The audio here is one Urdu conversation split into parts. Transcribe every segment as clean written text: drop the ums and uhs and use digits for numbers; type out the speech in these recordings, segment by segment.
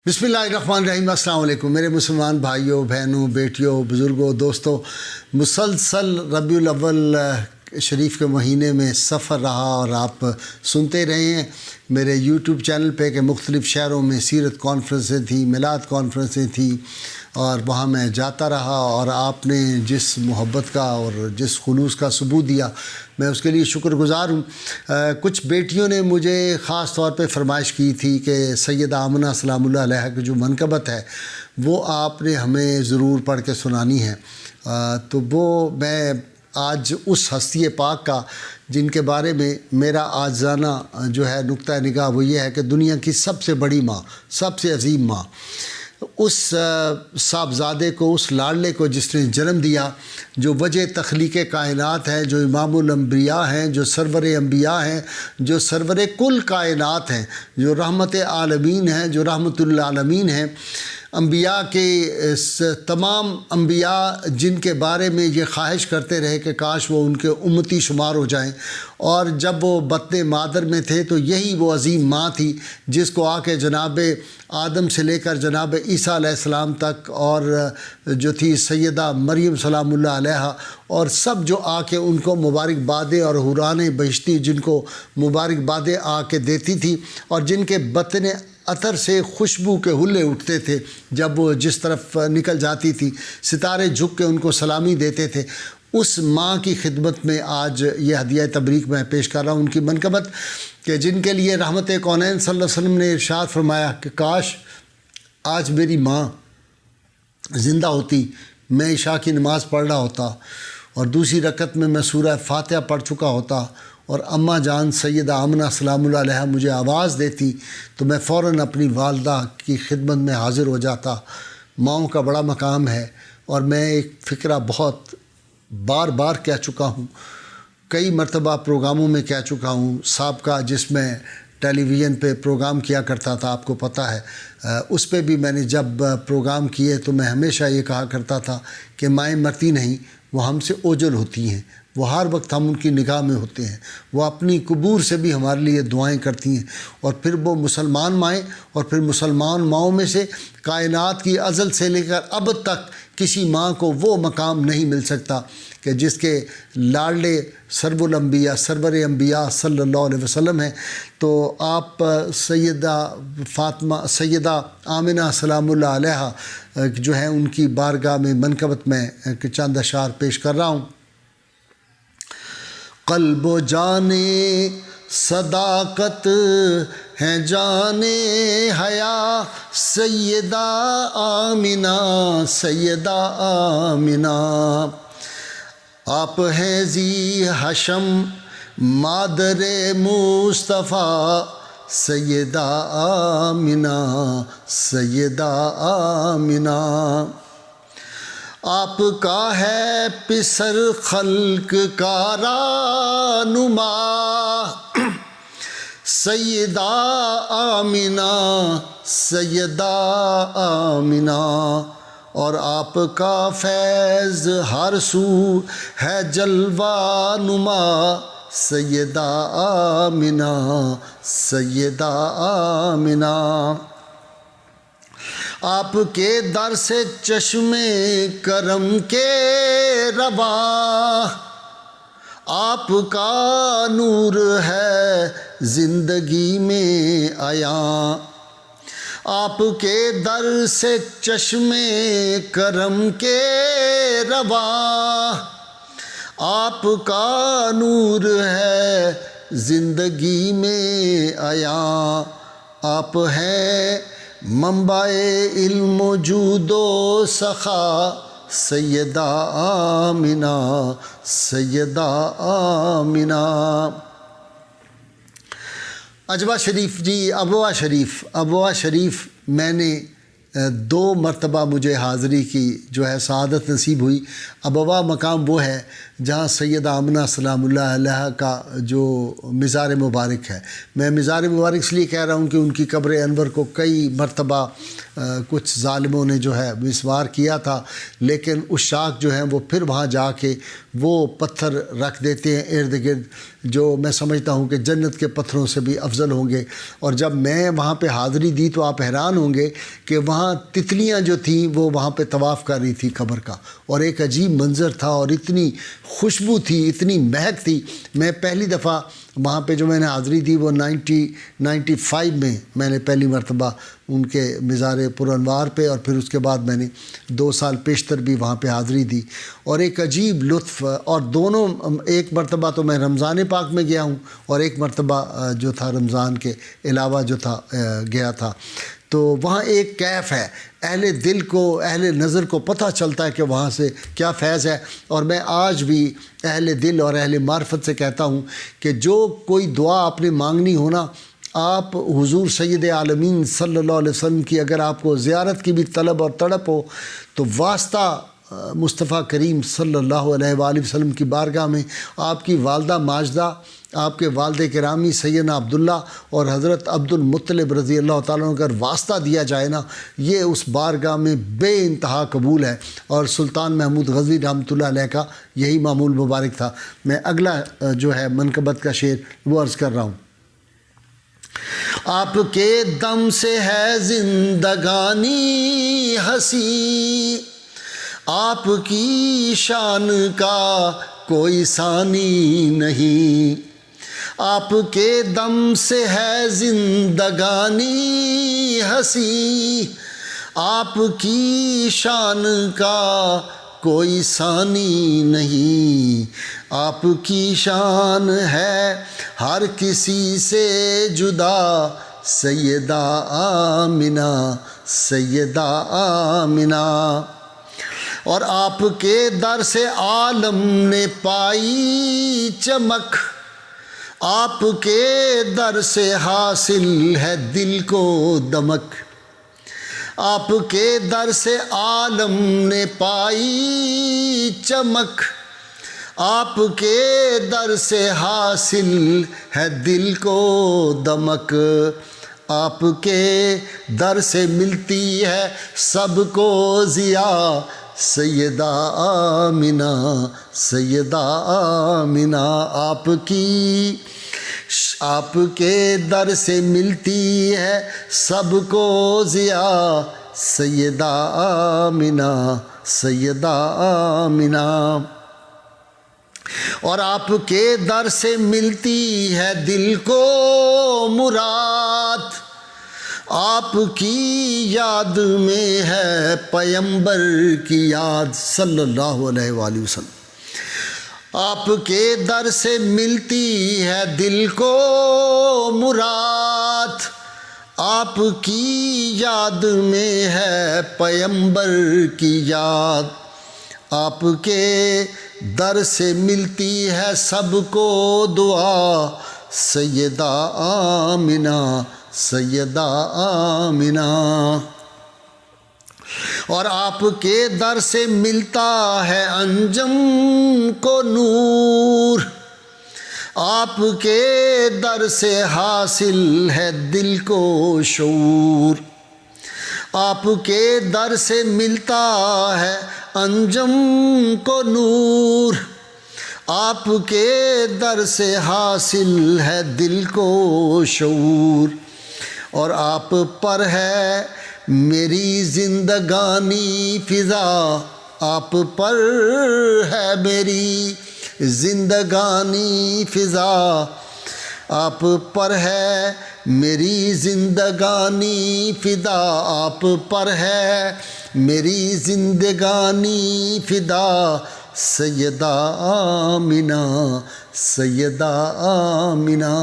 بسم اللہ الرحمن الرحیم۔ السلام علیکم میرے مسلمان بھائیوں، بہنوں، بیٹیوں، بزرگوں، دوستوں۔ مسلسل ربیع الاول شریف کے مہینے میں سفر رہا اور آپ سنتے رہے ہیں میرے یوٹیوب چینل پہ کہ مختلف شہروں میں سیرت کانفرنسیں تھیں، میلاد کانفرنسیں تھیں، اور وہاں میں جاتا رہا اور آپ نے جس محبت کا اور جس خلوص کا ثبوت دیا، میں اس کے لیے شکر گزار ہوں۔ کچھ بیٹیوں نے مجھے خاص طور پہ فرمائش کی تھی کہ سیدہ آمنہ سلام اللہ علیہا کی جو منقبت ہے وہ آپ نے ہمیں ضرور پڑھ کے سنانی ہے۔ تو وہ میں آج اس ہستی پاک کا جن کے بارے میں میرا آجزانہ جو ہے نقطہ نگاہ وہ یہ ہے کہ دنیا کی سب سے بڑی ماں، سب سے عظیم ماں، اس صاحبزادے کو، اس لاڈلے کو جس نے جنم دیا، جو وجہ تخلیق کائنات ہے، جو امام الانبیاء ہیں، جو سرور انبیاء ہیں، جو سرور کل کائنات ہیں، جو رحمت عالمین ہیں، جو رحمت للعالمین ہیں، انبیاء کے تمام انبیاء جن کے بارے میں یہ خواہش کرتے رہے کہ کاش وہ ان کے امتی شمار ہو جائیں، اور جب وہ بطن مادر میں تھے تو یہی وہ عظیم ماں تھی جس کو آ کے جناب آدم سے لے کر جناب عیسیٰ علیہ السلام تک، اور جو تھی سیدہ مریم سلام اللہ علیہا، اور سب جو آ کے ان کو مبارکبادیں اور حوران بہشتی جن کو مبارکبادیں آ کے دیتی تھی، اور جن کے بطن عطر سے خوشبو کے حلے اٹھتے تھے جب وہ جس طرف نکل جاتی تھی، ستارے جھک کے ان کو سلامی دیتے تھے، اس ماں کی خدمت میں آج یہ ہدیہ تبریک میں پیش کر رہا ہوں، ان کی منقبت کہ جن کے لیے رحمت کونین صلی اللہ علیہ وسلم نے ارشاد فرمایا کہ کاش آج میری ماں زندہ ہوتی، میں عشاء کی نماز پڑھ رہا ہوتا اور دوسری رکعت میں سورہ فاتحہ پڑھ چکا ہوتا، اور اماں جان سیدہ آمنہ سلام اللہ علیہا مجھے آواز دیتی تو میں فوراً اپنی والدہ کی خدمت میں حاضر ہو جاتا۔ ماؤں کا بڑا مقام ہے، اور میں ایک فکرہ بہت بار بار کہہ چکا ہوں، کئی مرتبہ پروگراموں میں کہہ چکا ہوں، سابقہ جس میں ٹیلی ویژن پہ پروگرام کیا کرتا تھا آپ کو پتہ ہے، اس پہ بھی میں نے جب پروگرام کیے تو میں ہمیشہ یہ کہا کرتا تھا کہ مائیں مرتی نہیں، وہ ہم سے اوجل ہوتی ہیں، وہ ہر وقت ہم ان کی نگاہ میں ہوتے ہیں، وہ اپنی قبور سے بھی ہمارے لیے دعائیں کرتی ہیں، اور پھر وہ مسلمان مائیں، اور پھر مسلمان ماؤں میں سے کائنات کی ازل سے لے کر اب تک کسی ماں کو وہ مقام نہیں مل سکتا کہ جس کے لاڈلے سرور الانبیاء سرور انبیاء صلی اللہ علیہ وسلم ہیں۔ تو آپ سیدہ آمنہ سلام اللہ علیہا جو ہیں ان کی بارگاہ میں منقبت میں چند اشعار پیش کر رہا ہوں۔ قلب و جانے صداقت ہیں جانے حیا سیدہ آمنہ سیدہ آمنہ، آپ ہیں ذی حشم مادر مصطفیٰ سیدہ آمنہ سیدہ آمنہ، آپ کا ہے پسر خلق کا رہنما سیدہ آمنہ سیدہ آمنہ، اور آپ کا فیض ہر سو ہے جلوہ نما سیدہ آمنہ سیدہ آمنہ، آپ کے در سے چشمے کرم کے رواں، آپ کا نور ہے زندگی میں عیاں، آپ کے در سے چشمے کرم کے رواں، آپ کا نور ہے زندگی میں عیاں، آپ ہیں منبع علم و جود و سخا سیدہ آمنہ سیدہ آمنہ۔ اجوا شریف جی، ابوا شریف میں نے 2 مرتبہ مجھے حاضری کی جو ہے سعادت نصیب ہوئی۔ ابوا مقام وہ ہے جہاں سیدہ آمنہ سلام اللہ علیہا کا جو مزار مبارک ہے. میں مزار مبارک اس لیے کہہ رہا ہوں کہ ان کی قبر انور کو کئی مرتبہ کچھ ظالموں نے جو ہے مسمار کیا تھا، لیکن عشاق جو ہیں وہ پھر وہاں جا کے وہ پتھر رکھ دیتے ہیں ارد گرد، جو میں سمجھتا ہوں کہ جنت کے پتھروں سے بھی افضل ہوں گے. اور جب میں وہاں پہ حاضری دی تو آپ حیران ہوں گے کہ وہاں تتلیاں جو تھیں وہ وہاں پہ طواف کر رہی تھی قبر کا، اور ایک عجیب منظر تھا اور اتنی خوشبو تھی، اتنی مہک تھی. میں پہلی دفعہ وہاں پہ جو میں نے حاضری دی وہ 1995 میں نے پہلی مرتبہ ان کے مزار پرانوار پہ، اور پھر اس کے بعد میں نے 2 سال پیشتر بھی وہاں پہ حاضری دی، اور ایک عجیب لطف. اور دونوں، ایک مرتبہ تو میں رمضان پاک میں گیا ہوں اور ایک مرتبہ جو تھا رمضان کے علاوہ جو تھا گیا تھا. تو وہاں ایک کیف ہے، اہل دل کو، اہل نظر کو پتہ چلتا ہے کہ وہاں سے کیا فیض ہے. اور میں آج بھی اہل دل اور اہل معرفت سے کہتا ہوں کہ جو کوئی دعا آپ نے مانگنی ہو نا، آپ حضور سید عالمین صلی اللہ علیہ وسلم کی اگر آپ کو زیارت کی بھی طلب اور تڑپ ہو تو واسطہ مصطفیٰ کریم صلی اللہ علیہ وآلہ وسلم کی بارگاہ میں آپ کی والدہ ماجدہ، آپ کے والد کرامی سیدنا عبداللہ اور حضرت عبد المطلب رضی اللہ تعالیٰ عنہ اگر واسطہ دیا جائے نا، یہ اس بارگاہ میں بے انتہا قبول ہے. اور سلطان محمود غزنوی رحمۃ اللہ علیہ کا یہی معمول مبارک تھا. میں اگلا جو ہے منقبت کا شعر وہ عرض کر رہا ہوں. آپ کے دم سے ہے زندگانی ہنسی، آپ کی شان کا کوئی ثانی نہیں. آپ کے دم سے ہے زندگانی ہنسی، آپ کی شان کا کوئی ثانی نہیں. آپ کی شان ہے ہر کسی سے جدا، سیدہ آمنہ، سیدہ آمنہ. اور آپ کے در سے عالم نے پائی چمک، آپ کے در سے حاصل ہے دل کو دمک. آپ کے در سے عالم نے پائی چمک، آپ کے در سے حاصل ہے دل کو دمک. آپ کے در سے ملتی ہے سب کو ضیا، سیدہ آمنہ، سیدہ آمنہ. آپ کے در سے ملتی ہے سب کو ضیا، سیدہ آمنہ، سیدہ آمنہ. اور آپ کے در سے ملتی ہے دل کو مراد، آپ کی یاد میں ہے پیمبر کی یاد صلی اللہ علیہ وآلہ وسلم. آپ کے در سے ملتی ہے دل کو مراد، آپ کی یاد میں ہے پیمبر کی یاد. آپ کے در سے ملتی ہے سب کو دعا، سیدہ آمنہ، سیدہ آمنہ. اور آپ کے در سے ملتا ہے انجم کو نور، آپ کے در سے حاصل ہے دل کو شعور. آپ کے در سے ملتا ہے انجم کو نور، آپ کے در سے حاصل ہے دل کو شعور. اور آپ پر ہے میری زندگانی فضا، آپ پر ہے میری زندگانی فضا. آپ پر ہے میری زندگانی فدا، آپ پر ہے میری زندگانی فدا، سیدہ آمنہ، سیدہ آمنہ.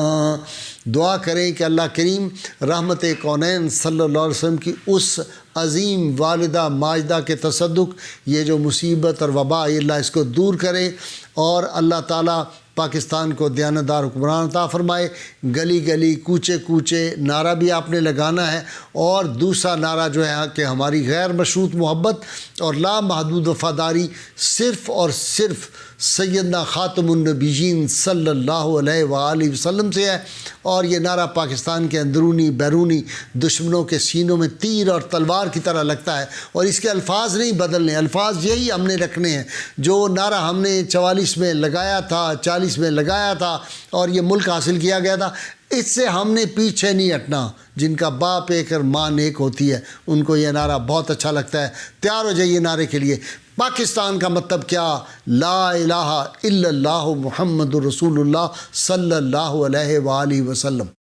دعا کریں کہ اللہ کریم رحمت کونین صلی اللہ علیہ وسلم کی اس عظیم والدہ ماجدہ کے تصدق یہ جو مصیبت اور وبا اللہ اس کو دور کرے، اور اللہ تعالیٰ پاکستان کو دیانتدار حکمران عطا فرمائے۔ گلی گلی کوچے کوچے نعرہ بھی آپ نے لگانا ہے، اور دوسرا نعرہ جو ہے کہ ہماری غیر مشروط محبت اور لامحدود وفاداری صرف اور صرف سیدنا خاتم النبیین صلی اللہ علیہ وآلہ وسلم سے ہے، اور یہ نعرہ پاکستان کے اندرونی بیرونی دشمنوں کے سینوں میں تیر اور تلوار کی طرح لگتا ہے، اور اس کے الفاظ نہیں بدلنے، الفاظ یہی ہم نے رکھنے ہیں جو نعرہ ہم نے 44 میں لگایا تھا، 40 میں لگایا تھا اور یہ ملک حاصل کیا گیا تھا، اس سے ہم نے پیچھے نہیں ہٹنا۔ جن کا باپ ایک اور ماں ایک ہوتی ہے ان کو یہ نعرہ بہت اچھا لگتا ہے۔ تیار ہو جائیے نعرے کے لیے۔ پاکستان کا مطلب کیا؟ لا الہ الا اللہ محمد رسول اللہ صلی اللہ علیہ وآلہ وسلم۔